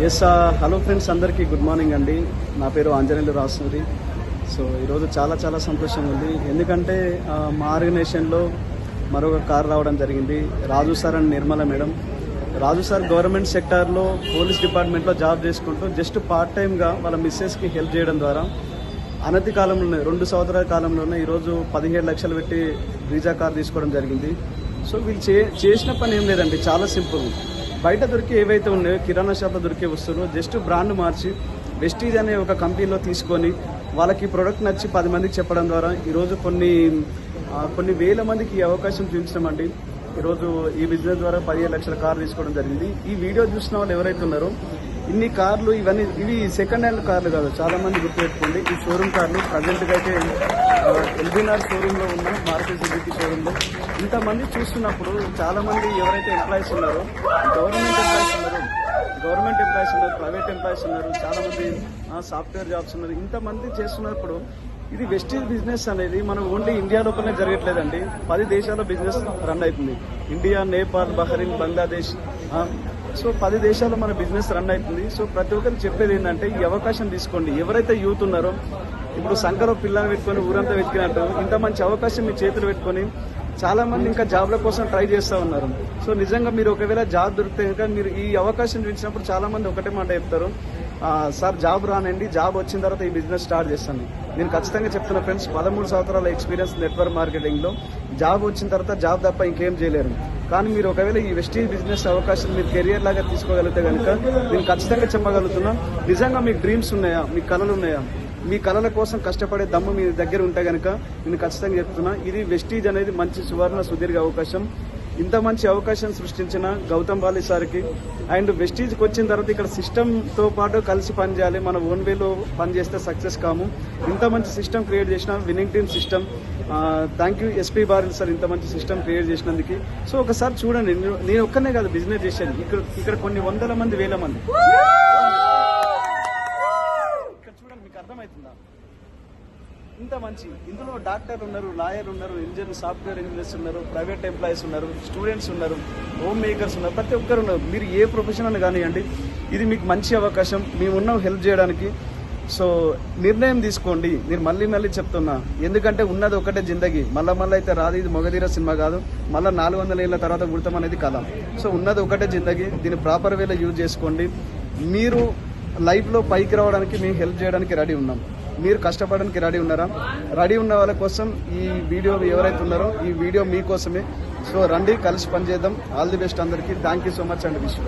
Yes hello friends, అందరికీ good morning అండి. నా పేరు ఆంజనేయులు రాసూరి. సో ఈరోజు చాలా చాలా సంతోషంగా ఉంది. ఎందుకంటే మా ఆర్గనైజేషన్లో మరొక కార్ రావడం జరిగింది. Raju sir and Nirmala madam. Raju sir government సెక్టార్లో పోలీస్ డిపార్ట్మెంట్లో జాబ్ చేసుకుంటూ జస్ట్ పార్ట్ టైమ్గా వాళ్ళ మిస్సెస్కి హెల్ప్ చేయడం ద్వారా అనతి కాలంలోనే 2 సంవత్సరాల కాలంలోనే ఈరోజు 17 లక్షలు పెట్టి వీజా కార్ తీసుకోవడం జరిగింది. సో వీళ్ళు చేసిన పని ఏం లేదండి, చాలా సింపుల్. బయట దొరికే ఏవైతే ఉన్నాయో కిరాణా షాప్లో దొరికే వస్తువులు జస్ట్ బ్రాండ్ మార్చి వెస్టీజ్ అనే ఒక కంపెనీలో తీసుకొని వాళ్ళకి ప్రోడక్ట్ నచ్చి 10 మందికి చెప్పడం ద్వారా ఈరోజు కొన్ని వేల మందికి ఈ అవకాశం చూపించామండి. ఈరోజు ఈ బిజినెస్ ద్వారా 17 లక్షల కార్లు తీసుకోవడం జరిగింది. ఈ వీడియో చూసిన వాళ్ళు ఎవరైతే ఉన్నారో ఇన్ని కార్లు ఇవి సెకండ్ హ్యాండ్ కార్లు కాదు, చాలా మంది గుర్తుపెట్టుకోండి. ఈ షోరూమ్ కార్లు ప్రజెంట్గా అయితే ఎల్బీనార్ షోరూంలో ఉన్న మారుతి సుజుకి షోరూంలో ఇంతమంది చూస్తున్నప్పుడు చాలా మంది ఎవరైతే ఎంప్లాయీస్ ఉన్నారో గవర్నమెంట్ ఎంప్లాయీస్ ఉన్నారు, ప్రైవేట్ ఎంప్లాయీస్ ఉన్నారు, చాలా మంది సాఫ్ట్వేర్ జాబ్స్ ఉన్నారు. ఇంతమంది చేస్తున్నప్పుడు ఇది వెస్టీజ్ బిజినెస్ అనేది మనం ఓన్లీ ఇండియా లోపలనే జరగట్లేదండి. 10 దేశాల్లో బిజినెస్ రన్ అవుతుంది. India, Nepal, Bahrain, Bangladesh, so 10 దేశాల్లో మన బిజినెస్ రన్ అవుతుంది. సో ప్రతి ఒక్కరికి చెప్పేది ఏంటంటే ఈ అవకాశం తీసుకోండి. ఎవరైతే యూత్ ఉన్నారో ఇప్పుడు సంకలో పిల్లలు పెట్టుకొని ఊరంతా వెతికినట్టు ఇంత మంచి అవకాశం మీ చేతులు పెట్టుకొని చాలా మంది ఇంకా జాబ్ల కోసం ట్రై చేస్తూ ఉన్నారు. సో నిజంగా మీరు ఒకవేళ జాబ్ దొరికితే కనుక మీరు ఈ అవకాశం చూపించినప్పుడు చాలా మంది ఒకటే మాట చెప్తారు, సార్ జాబ్ రానండి, జాబ్ వచ్చిన తర్వాత ఈ బిజినెస్ స్టార్ట్ చేస్తాను. నేను ఖచ్చితంగా చెప్తున్నా ఫ్రెండ్స్, 13 సంవత్సరాల ఎక్స్పీరియన్స్ నెట్వర్క్ మార్కెటింగ్లో. జాబ్ వచ్చిన తర్వాత జాబ్ తప్ప ఇంకేం చేయలేరు. కానీ మీరు ఒకవేళ ఈ వెస్టీజ్ బిజినెస్ అవకాశం మీరు కెరియర్ లాగా తీసుకోగలిగితే కనుక నేను ఖచ్చితంగా చెప్పగలుగుతున్నా, నిజంగా మీకు డ్రీమ్స్ ఉన్నాయా, మీ కళలు ఉన్నాయా, మీ కళల కోసం కష్టపడే దమ్ము మీ దగ్గర ఉంటే కనుక నేను ఖచ్చితంగా చెప్తున్నా, ఇది వెస్టీజ్ అనేది మంచి సువర్ణ సుదీర్ఘ అవకాశం. ఇంత మంచి అవకాశం సృష్టించిన గౌతమ్ బాలి సార్కి అండ్ వెస్టీజ్కి వచ్చిన తర్వాత ఇక్కడ సిస్టమ్తో పాటు కలిసి పనిచేయాలి. మన ఓన్ వేలో పనిచేస్తే సక్సెస్ కాము. ఇంత మంచి సిస్టమ్ క్రియేట్ చేసిన winning team system. Thank you SP Baril sir, ఇంత మంచి సిస్టమ్ క్రియేట్ చేసినందుకు. సో ఒకసారి చూడండి, నేను ఒక్కనే కాదు బిజినెస్ చేశాను, ఇక్కడ కొన్ని వందల మంది, వేల మంది. ఇక్కడ చూడండి, మీకు అర్థమవుతుందా? ఇంత మంచి ఇందులో డాక్టర్ ఉన్నారు, లాయర్ ఉన్నారు, సాఫ్ట్వేర్ ఇంజనీర్స్ ఉన్నారు, ప్రైవేట్ ఎంప్లాయీస్ ఉన్నారు, స్టూడెంట్స్ ఉన్నారు, హోమ్ మేకర్స్ ఉన్నారు, ప్రతి ఒక్కరు ఉన్నారు. మీరు ఏ ప్రొఫెషన్ అని కానివ్వండి, ఇది మీకు మంచి అవకాశం. మేమున్నాం హెల్ప్ చేయడానికి. సో నిర్ణయం తీసుకోండి. నేను మళ్ళీ చెప్తున్నా, ఎందుకంటే ఉన్నది ఒకటే జిందగీ. మళ్ళీ అయితే రాదు. ఇది మొగధీర సినిమా కాదు, మళ్ళీ 400 ఏళ్ళ తర్వాత గుర్తం అనేది కథ. సో ఉన్నది ఒకటే జిందగీ, దీన్ని ప్రాపర్ వేలో యూజ్ చేసుకోండి. మీరు లైఫ్లో పైకి రావడానికి మేము హెల్ప్ చేయడానికి రెడీ ఉన్నాం. మీరు కష్టపడడానికి రెడీ ఉన్నారా? రెడీ ఉన్న వాళ్ళ కోసం ఈ వీడియో, ఎవరైతే ఉన్నారో ఈ వీడియో మీకోసమే. సో రండి, కలిసి పనిచేద్దాం. ఆల్ ది బెస్ట్ అందరికీ. థ్యాంక్ యూ సో మచ్ అండి. విషయం